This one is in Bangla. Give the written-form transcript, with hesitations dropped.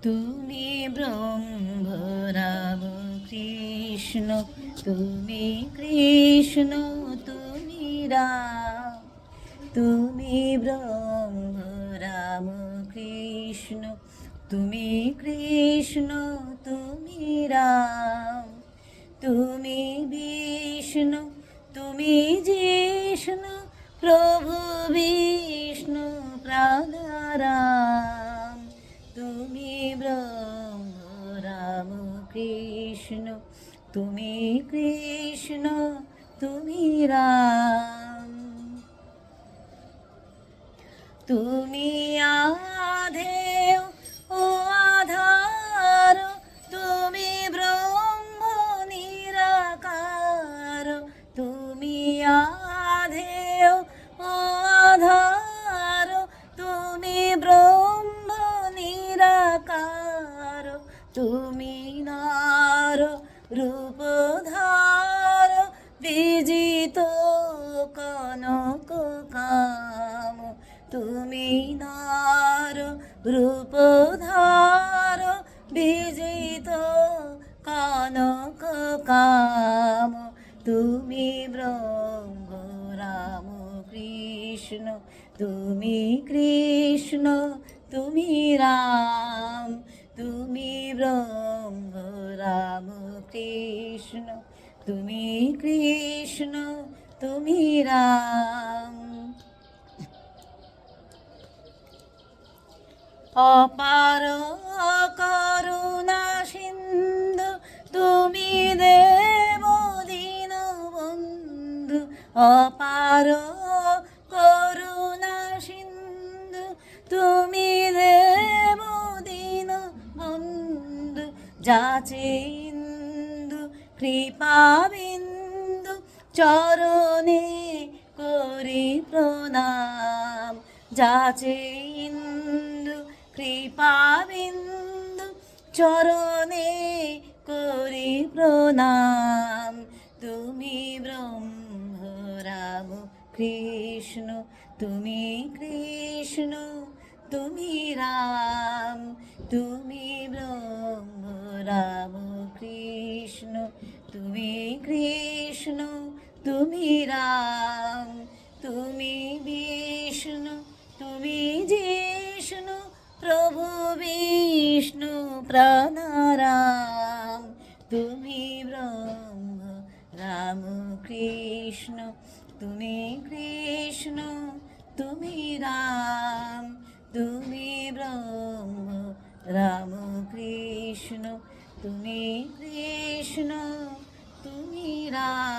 তুমি ব্রহ্ম রাম কৃষ্ণ, তুমি কৃষ্ণ তুমি রাম। তুমি ব্রহ্ম রাম কৃষ্ণ, তুমি কৃষ্ণ তুমি রাম। তুমি বিষ্ণু তুমি জিষ্ণু, প্রভু বিষ্ণু প্রাণারাম। তুমি ব্রহ্ম রাম কৃষ্ণ, তুমি কৃষ্ণ তুমি রাম। তুমি আধেয় ও আধার, তুমি ব্রহ্ম নিরাকার। তুমি আধেয় ও আধার, তুমি ব্রহ্ম নিরাকার। তুমি নার রূপধার, বিজিত কনক কাম। তুমি নার রূপধার, বিজিত কনক কাম। তুমি ব্রহ্ম রাম কৃষ্ণ, তুমি কৃষ্ণ তুমি রাম। তুমি ব্রহ্ম রাম কৃষ্ণ, তুমি কৃষ্ণ তুমি রাম। অপার করুণা সিন্ধু, তুমি দেব দীনবন্ধু। অপার করুণা সিন্ধু, তুমি দেব দীনবন্ধু। যাচে ইন্দু কৃপা বিন্দু, চরণে করি প্রণাম। যাচে ইন্দু কৃপা বিন্দু, চরণে করি প্রণাম। তুমি ব্রহ্ম রাম কৃষ্ণ, তুমি কৃষ্ণ তুমি রাম। তুমি ব্রহ্ম রাম কৃষ্ণ, তুমি কৃষ্ণ তুমি রাম। তুমি বিষ্ণু তুমি জিষ্ণু, প্রভু বিষ্ণু প্রাণারাম। তুমি ব্রহ্ম রাম কৃষ্ণ, তুমি কৃষ্ণ তুমি রাম। তুমি ব্রহ্ম রাম কৃষ্ণ, তুমি কৃষ্ণ তুমি রাম।